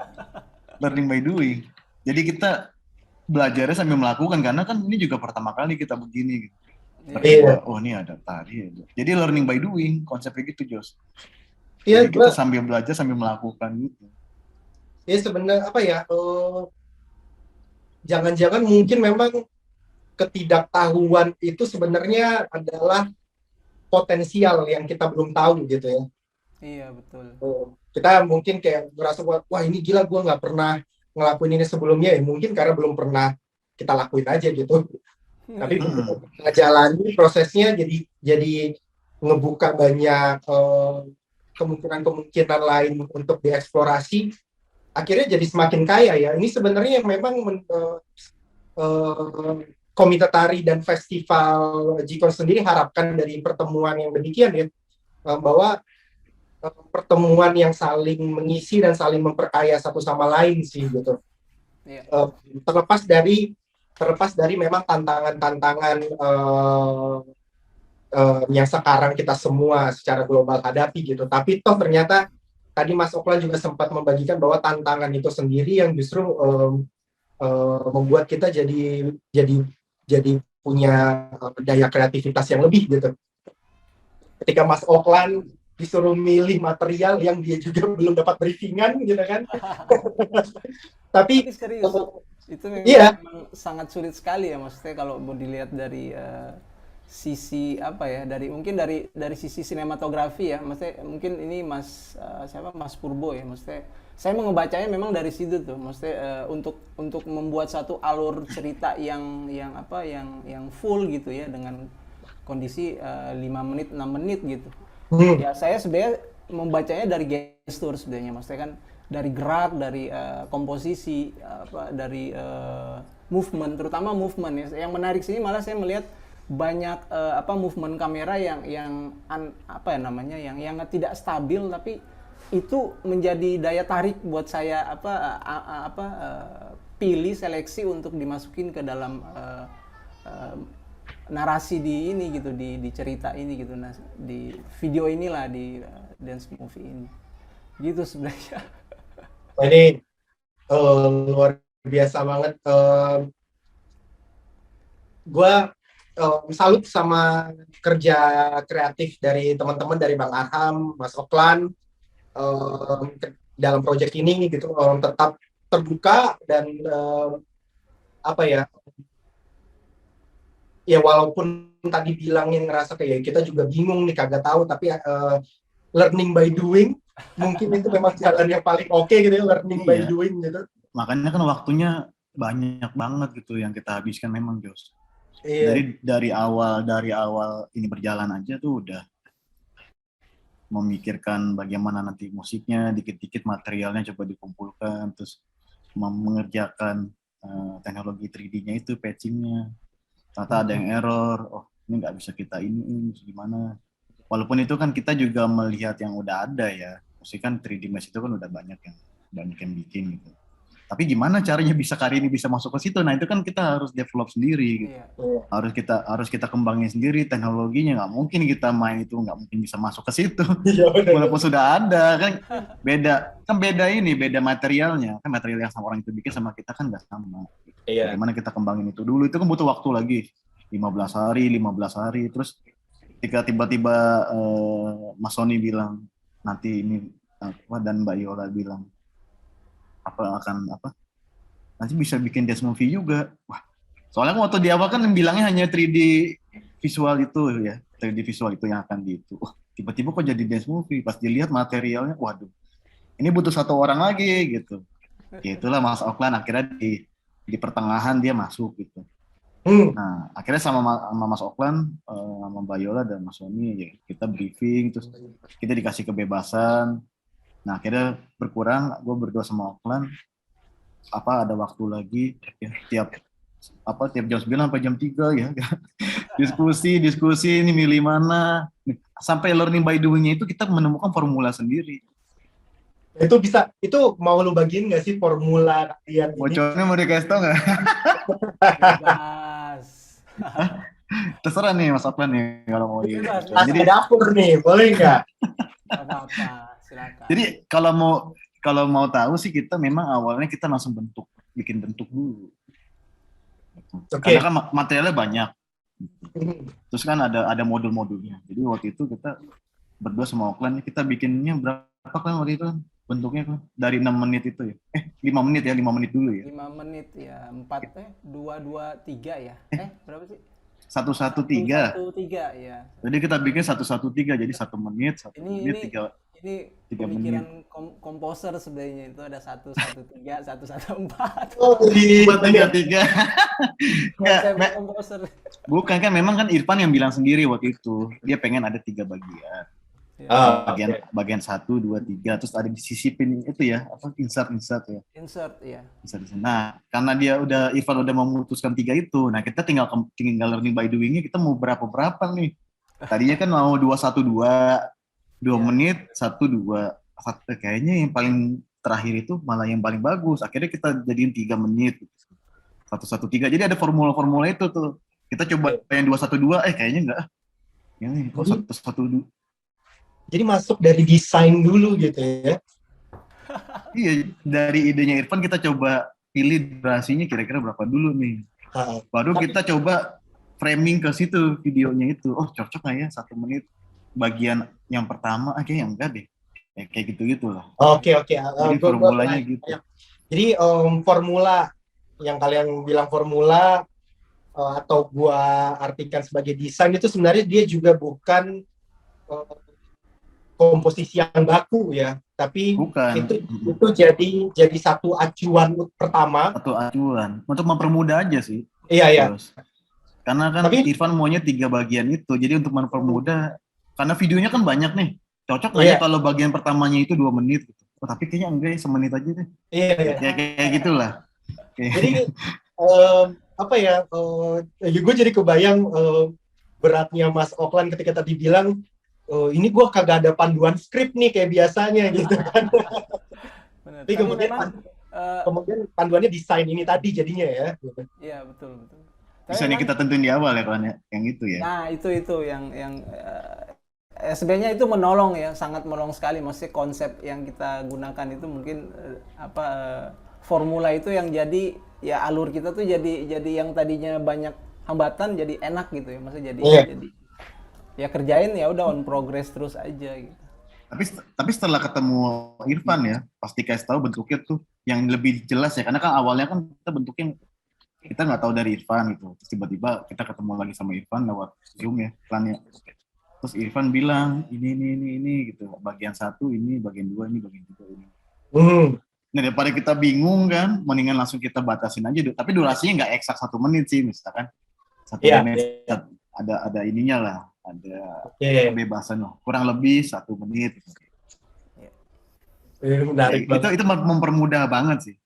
S2: Learning by doing. Jadi kita belajarnya sambil melakukan karena kan ini juga pertama kali kita begini gitu. Oh ini ada tadi. Jadi learning by doing konsepnya gitu Jos. Jadi kita sambil belajar sambil melakukan gitu.
S1: Ya sebenarnya apa ya? Jangan-jangan mungkin memang ketidaktahuan itu sebenarnya adalah potensial yang kita belum tahu gitu ya.
S3: Iya betul.
S1: Kita mungkin kayak merasa wah ini gila gue nggak pernah ngelakuin ini sebelumnya ya mungkin karena belum pernah kita lakuin aja gitu. Tapi ngejalani prosesnya jadi ngebuka banyak kemungkinan lain untuk dieksplorasi. Akhirnya jadi semakin kaya ya. Ini sebenarnya memang Komite Tari dan Festival Jikon sendiri harapkan dari pertemuan yang demikian ya, bahwa pertemuan yang saling mengisi dan saling memperkaya satu sama lain sih gitu. Terlepas dari memang tantangan-tantangan yang sekarang kita semua secara global hadapi gitu. Tapi toh ternyata tadi Mas Oklan juga sempat membagikan bahwa tantangan itu sendiri yang justru membuat kita jadi punya daya kreativitas yang lebih gitu. Ketika Mas Oklan disuruh milih material yang dia juga belum dapat briefingan gitu kan. Tapi
S3: serius, itu memang sangat sulit sekali ya maksudnya kalau mau dilihat dari sisi apa ya, mungkin dari sisi sinematografi ya, maksudnya mungkin ini Mas Purbo ya, maksudnya saya mau ngebacanya memang dari situ tuh, maksudnya untuk membuat satu alur cerita yang full gitu ya dengan kondisi 5 menit 6 menit gitu. Ya saya sebenarnya membacanya dari gestur sebenarnya, maksudnya kan dari gerak, dari komposisi, dari movement, terutama movement ya. Yang menarik sini malah saya melihat banyak movement kamera yang tidak stabil, tapi itu menjadi daya tarik buat saya pilih seleksi untuk dimasukin ke dalam narasi di ini gitu, di cerita ini gitu, di video inilah, di dance movie ini gitu sebenarnya.
S1: Ini luar biasa banget. Gua salut sama kerja kreatif dari teman-teman, dari Bang Arham, Mas Oklan dalam proyek ini gitu, tetap terbuka dan ya walaupun tadi bilangin ngerasa kayak kita juga bingung nih, kagak tahu, tapi learning by doing mungkin itu memang jalan yang paling oke gitu ya, learning by doing gitu.
S2: Makanya kan waktunya banyak banget gitu yang kita habiskan memang Jos. Dari awal ini berjalan aja tuh udah memikirkan bagaimana nanti musiknya, dikit-dikit materialnya coba dikumpulkan, terus mengerjakan teknologi 3D-nya itu, patchingnya. Ternyata ada yang error, oh ini nggak bisa kita ini gimana. walaupun itu kan kita juga melihat yang udah ada ya, maksudnya kan 3D Mesh itu kan udah banyak yang bikin gitu. Tapi gimana caranya bisa Karya ini bisa masuk ke situ? Nah itu kan kita harus develop sendiri. Gitu.
S3: Iya.
S2: Harus kita kembangin sendiri teknologinya. Nggak mungkin kita main itu nggak mungkin bisa masuk ke situ.
S1: Iya, benar.
S2: Walaupun sudah ada kan beda materialnya. Kan material yang sama orang itu bikin sama kita kan nggak sama.
S1: Iya.
S2: Bagaimana kita kembangin itu dulu? Itu kan butuh waktu lagi 15 hari. Terus ketika tiba-tiba Mas Sony bilang nanti ini dan Mbak Yola bilang nanti bisa bikin dance movie juga. Wah, soalnya waktu di awal kan bilangnya hanya 3D visual itu ya, 3D visual itu yang akan gitu. Wah, tiba-tiba kok jadi dance movie. Pas dilihat materialnya, waduh, ini butuh 1 orang lagi gitu. Ya itulah Mas Oklan akhirnya di pertengahan dia masuk gitu. Nah, akhirnya sama Mas Oklan, sama Mbak Yola dan Mas Sony ya, kita briefing, terus kita dikasih kebebasan. Nah, akhirnya berkurang, gue berdua sama Oklan, ada waktu lagi ya, tiap jam 9 sampai jam 3 ya. diskusi ini milih mana. Sampai learning by doing-nya itu kita menemukan formula sendiri.
S1: Itu mau lu bagiin nggak sih formula kalian ini?
S2: Bocornya mau dikasih tau nggak?
S3: Bebas.
S2: Terserah nih Mas Oklan nih kalau mau ini.
S1: Jadi dapur nih, boleh nggak?
S3: Apa-apa, silakan.
S2: Jadi kalau mau tahu sih kita memang awalnya kita langsung bikin bentuk dulu.
S1: Oke.
S2: Karena kan materialnya banyak. Terus kan ada modul-modulnya. Jadi waktu itu kita berdua sama Oklan kita bikinnya berapa kan waktu itu bentuknya kan dari 6 menit itu ya. 5 menit ya, 5 menit dulu ya.
S3: 5 menit ya, 2-2-3 ya. Berapa sih?
S2: 1-1-3.
S3: 1-3 ya.
S2: Jadi kita bikin 1-1-3 jadi 1 menit, 1 menit, 3
S3: pemikiran komposer sebenarnya itu ada 1-1-3, 1-1-4.
S1: Oh,
S2: 4-3-3.
S3: Konsep komposer.
S2: Bukan kan, memang kan Irfan yang bilang sendiri waktu itu dia pengen ada 3 bagian. Bagian 1, 2, 3, terus ada disisipin itu ya, insert ya.
S3: Insert ya.
S2: Nah, karena Irfan udah memutuskan 3 itu, nah kita tinggal learning by doing-nya kita mau berapa nih. Tadinya kan mau 2-1-2, 2 menit, 1-2. Kayaknya yang paling terakhir itu malah yang paling bagus. Akhirnya kita jadiin 3 menit. 1-1-3. Jadi ada formula-formula itu tuh. Kita coba yang 2-1-2, kayaknya enggak. Ini kok 1-1-2.
S1: Jadi masuk dari desain dulu gitu ya.
S2: Iya, dari idenya Irfan kita coba pilih durasinya kira-kira berapa dulu nih. Baru kita coba framing ke situ videonya itu. Oh, cocok nggak ya 1 menit bagian yang pertama? Kayaknya enggak deh. Kayak gitu-gitu lah.
S1: Oke.
S2: Jadi formulanya gitu.
S1: Jadi formula yang kalian bilang formula atau gua artikan sebagai desain itu sebenarnya dia juga bukan komposisi yang baku ya, tapi
S2: bukan.
S1: itu jadi satu acuan pertama.
S2: Satu acuan untuk mempermudah aja sih.
S1: Iya.
S2: Karena kan Irfan maunya 3 bagian itu, jadi untuk mempermudah. Karena videonya kan banyak nih, cocok nggak ya kalau bagian pertamanya itu 2 menit? Gitu. Tapi kayaknya enggak ya, semenit aja deh.
S1: Iya.
S2: Kayak gitulah.
S1: Jadi gue jadi kebayang beratnya Mas Oklan ketika tadi bilang, ini gue kagak ada panduan skrip nih kayak biasanya gitu kan. Tapi kemudian panduannya desain ini tadi jadinya ya.
S3: Iya betul.
S2: Bisa kita tentuin di awal ya kan yang itu ya.
S3: Nah itu yang sebenarnya itu menolong ya, sangat menolong sekali. Maksudnya konsep yang kita gunakan itu mungkin formula itu yang jadi ya alur kita tuh jadi yang tadinya banyak hambatan jadi enak gitu ya. Maksudnya jadi ya kerjain ya udah on progress terus aja gitu.
S2: Tapi setelah ketemu Irfan ya, pasti kasih tahu bentuknya tuh yang lebih jelas ya. Karena kan awalnya kan kita bentuknya kita nggak tahu dari Irfan gitu. Terus tiba-tiba kita ketemu lagi sama Irfan lewat Zoom ya, iklannya. Terus Irfan bilang ini gitu. Bagian 1 ini, bagian 2 ini, bagian 3 ini. Nah, daripada kita bingung kan, mendingan langsung kita batasin aja. Tapi durasinya nggak eksak 1 menit sih, misalkan 1 menit ada ininya lah. Ada kebebasan loh, kurang lebih 1 menit.
S1: Menarik
S2: itu mempermudah banget sih.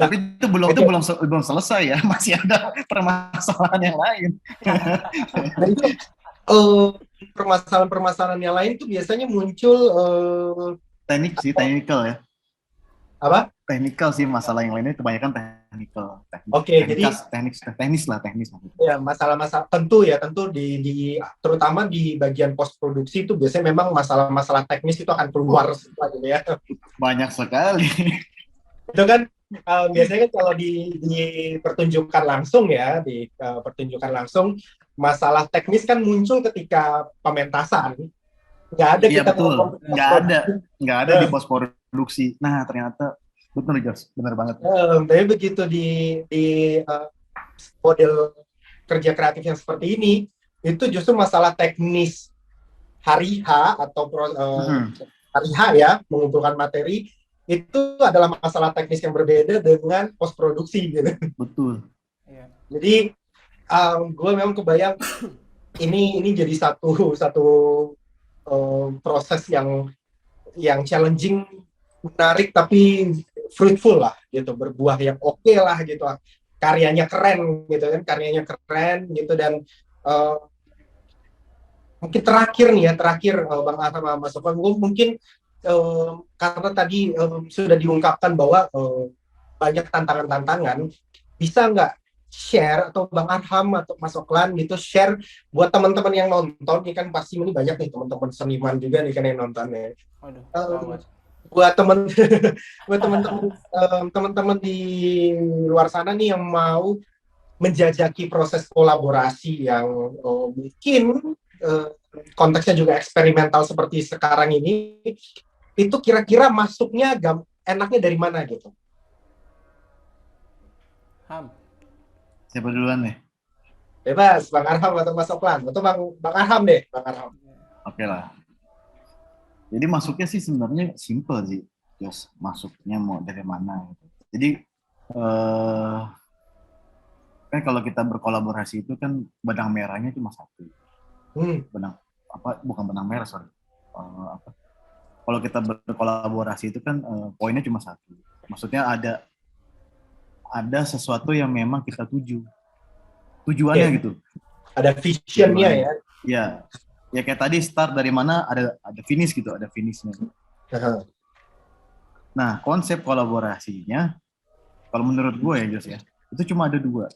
S2: Tapi itu belum selesai ya, masih ada permasalahan yang lain.
S1: Eh, permasalahan-permasalahan yang lain tuh biasanya muncul
S2: Technical ya.
S1: apa?
S2: Technical sih, masalah yang lainnya kebanyakan technical.
S1: Oke, jadi
S2: Teknis.
S1: ya masalah-masalah tentu terutama di bagian post produksi itu biasanya memang masalah-masalah teknis itu akan keluar semua gitu ya.
S2: Banyak sekali.
S1: Itu kan biasanya kan kalau di pertunjukan langsung ya, di pertunjukan langsung masalah teknis kan muncul ketika pementasan. Nggak ada
S2: Iya
S1: kita
S2: betul,
S1: ngomong post-produksi.
S2: nggak ada di pos produksi. Nah ternyata betul Jos, benar banget.
S1: Tapi begitu di model kerja kreatif yang seperti ini, itu justru masalah teknis hari H atau hari H ya, mengumpulkan materi, itu adalah masalah teknis yang berbeda dengan post produksi gitu.
S2: Betul.
S1: Jadi gue memang kebayang ini jadi satu proses yang challenging, menarik tapi fruitful lah gitu, berbuah yang oke lah gitu, karyanya keren gitu kan, gitu. Dan mungkin terakhir Bang Ahmad sama Mas Sofwan, mungkin karena tadi sudah diungkapkan bahwa banyak tantangan-tantangan, bisa nggak share, atau Bang Arham atau Mas Oklan gitu, share buat teman-teman yang nonton, ini kan pasti ini banyak nih teman-teman seniman juga nih kan yang nonton ya. Buat teman-teman di luar sana nih yang mau menjajaki proses kolaborasi yang mungkin konteksnya juga eksperimental seperti sekarang ini, itu kira-kira masuknya enaknya dari mana gitu?
S2: Siapa duluan nih?
S1: Bebas, Bang Arham atau Mas Oklan, atau Bang Arham deh, Bang Arham.
S2: Oke lah. Jadi masuknya sih sebenarnya simple sih, Jos. Masuknya mau dari mana gitu. Jadi kan kalau kita berkolaborasi itu kan benang merahnya cuma satu. Bukan benang merah, sorry. Kalau kita berkolaborasi itu kan poinnya cuma satu. Maksudnya ada sesuatu yang memang kita tujuannya gitu.
S1: Ada visionnya ya.
S2: Ya kayak tadi start dari mana, ada finish gitu, ada finishnya. Nah, konsep kolaborasinya kalau menurut gue ya Jos ya, itu cuma ada dua.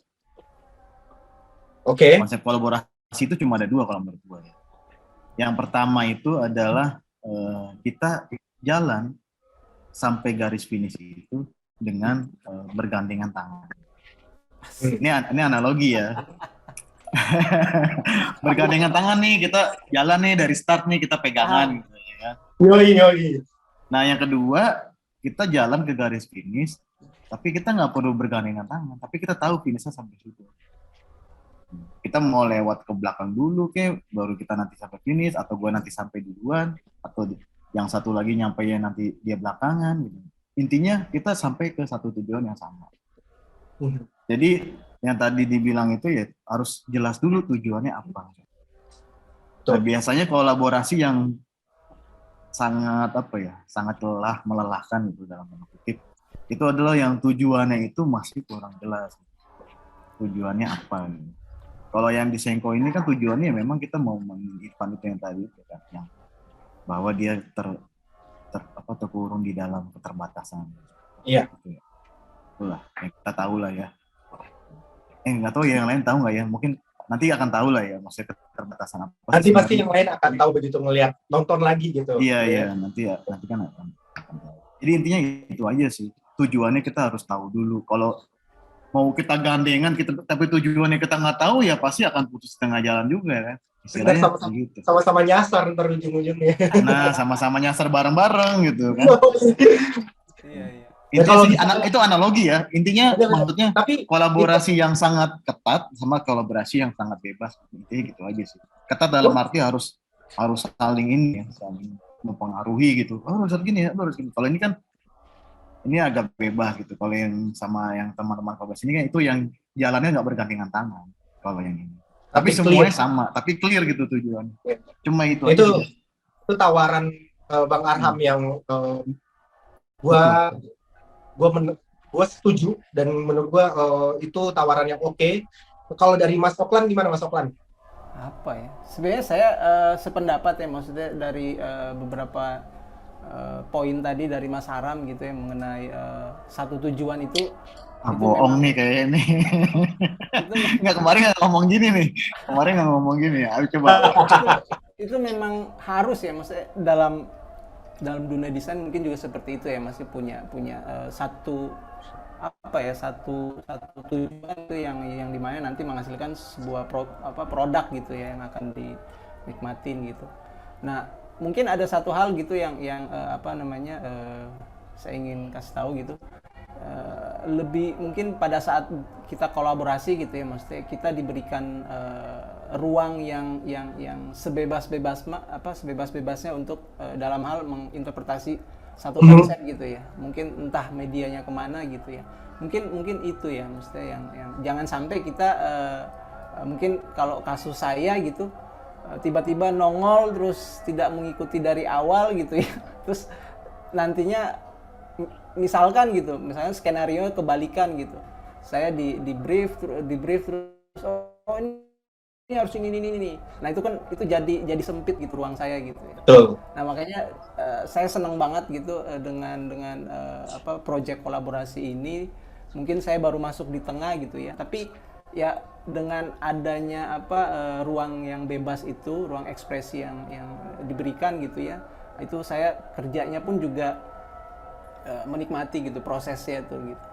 S2: Konsep kolaborasi itu cuma ada dua kalau menurut gue ya. Yang pertama itu adalah kita jalan sampai garis finish itu dengan bergandengan tangan. Ini analogi ya. Bergandengan tangan nih, kita jalan nih dari start nih, kita pegangan gitu ya.
S1: Yoi.
S2: Nah yang kedua, kita jalan ke garis finish, tapi kita nggak perlu bergandengan tangan, tapi kita tahu finishnya sampai situ. Kita mau lewat ke belakang dulu baru kita nanti sampai finish, atau gue nanti sampai duluan, atau yang satu lagi nyampe nanti dia belakangan gitu. Intinya kita sampai ke satu tujuan yang sama. Jadi yang tadi dibilang itu ya harus jelas dulu tujuannya apa. Nah, biasanya kolaborasi yang sangat melelahkan gitu dalam tanda kutip, itu adalah yang tujuannya itu masih kurang jelas. Tujuannya apa? Gitu. Kalau yang di Sengko ini kan tujuannya memang kita mau Irfan itu yang tadi kan, yang bahwa dia terkurung di dalam keterbatasan.
S1: Iya.
S2: Itulah yang kita tahu lah ya. Nggak tahu ya yang lain tahu nggak ya? Mungkin nanti akan tahu lah ya maksudnya keterbatasan apa.
S1: Nanti pasti yang lain akan tahu begitu ngelihat, nonton lagi gitu.
S2: Iya nanti kan akan tahu. Jadi intinya itu aja sih. Tujuannya kita harus tahu dulu. Kalau mau kita gandengan tapi tujuannya kita nggak tahu ya pasti akan putus tengah jalan juga kan.
S1: Sama-sama nyasar ntar ujung-ujungnya.
S2: Nah sama-sama nyasar bareng-bareng gitu kan.
S1: Iya.
S2: Itu analogi ya. Intinya maksudnya
S1: tapi
S2: kolaborasi yang sangat ketat sama kolaborasi yang sangat bebas. Intinya gitu aja sih. Ketat dalam arti harus saling saling mempengaruhi gitu. Harus gini ya, harus gini. Kalau ini kan ini agak bebas gitu. Kalau yang sama yang teman-teman kolaborasi ini kan itu yang jalannya nggak bergandengan tangan. Kalau yang ini. Tapi semuanya sama, tapi clear gitu tujuannya. Ya. Cuma itu aja.
S1: Itu tawaran Bang Arham yang gue setuju, dan menurut gue itu tawaran yang oke. Kalau dari Mas Oklan gimana Mas Oklan?
S3: Apa ya? Sebenarnya saya sependapat ya, maksudnya dari beberapa poin tadi dari Mas Haram gitu ya mengenai satu tujuan itu
S2: Bohong
S3: memang
S2: nih kayaknya nih.
S3: itu
S2: Nggak, kemarin nggak ngomong gini nih. Kemarin nggak ngomong gini. Ayo coba.
S3: itu memang harus ya, maksudnya dalam dalam dunia desain mungkin juga seperti itu ya, masih punya punya satu apa ya, satu tujuan itu yang dimana nanti menghasilkan sebuah produk gitu ya yang akan dinikmatin gitu. Nah, mungkin ada satu hal gitu yang apa namanya, saya ingin kasih tahu gitu. Lebih mungkin pada saat kita kolaborasi gitu ya, maksudnya kita diberikan ruang yang sebebas-bebasnya untuk dalam hal menginterpretasi satu konsep gitu ya, mungkin entah medianya kemana gitu ya, mungkin itu ya, maksudnya yang jangan sampai kita mungkin kalau kasus saya gitu tiba-tiba nongol terus tidak mengikuti dari awal gitu ya, terus nantinya misalkan gitu, misalnya skenario kebalikan gitu, saya di brief terus, oh ini harus ini. Nah itu kan itu jadi sempit gitu ruang saya gitu ya.
S1: Betul.
S3: Nah makanya saya senang banget gitu dengan apa project kolaborasi ini. Mungkin saya baru masuk di tengah gitu ya, tapi ya dengan adanya apa ruang yang bebas itu, ruang ekspresi yang diberikan gitu ya, itu saya kerjanya pun juga menikmati gitu prosesnya tuh gitu.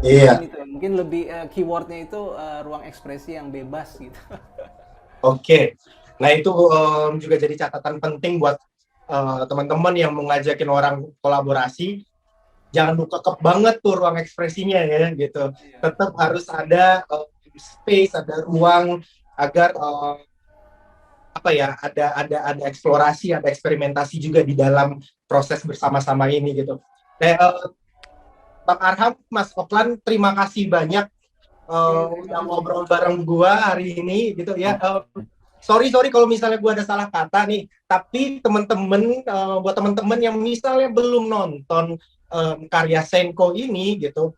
S1: Iya.
S3: Mungkin lebih keywordnya itu ruang ekspresi yang bebas gitu.
S1: Oke. Nah itu juga jadi catatan penting buat teman-teman yang mau ngajakin orang kolaborasi. Jangan lupa kekep banget tuh ruang ekspresinya ya gitu. Tetap harus ada space, ada ruang agar apa ya, ada eksplorasi, ada eksperimentasi juga di dalam proses bersama-sama ini gitu. Bang Arham, Mas Oklan, terima kasih banyak udah ngobrol bareng gua hari ini gitu ya. Sorry kalau misalnya gua ada salah kata nih, tapi teman-teman buat teman-teman yang misalnya belum nonton karya Senko ini gitu,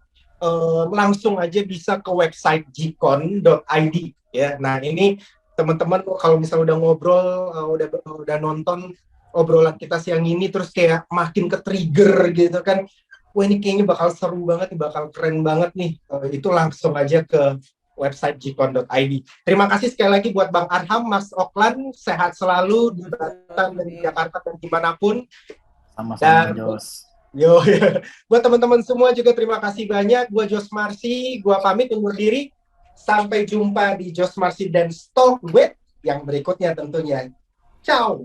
S1: langsung aja bisa ke website gcon.id ya. Nah ini teman-teman kalau misalnya udah ngobrol, udah nonton obrolan kita siang ini, terus kayak makin ke trigger gitu kan, wah ini kayaknya bakal seru banget nih, bakal keren banget nih, itu langsung aja ke website gcon.id. Terima kasih sekali lagi buat Bang Arham, Mas Oklan, sehat selalu di Batam dan di Jakarta dan dimanapun.
S2: Sama-sama Jos.
S1: Yo, buat teman-teman semua juga terima kasih banyak. Gua Jos Marsi, gua pamit undur diri. Sampai jumpa di Jos Marsi Dance Talk with yang berikutnya tentunya. Ciao.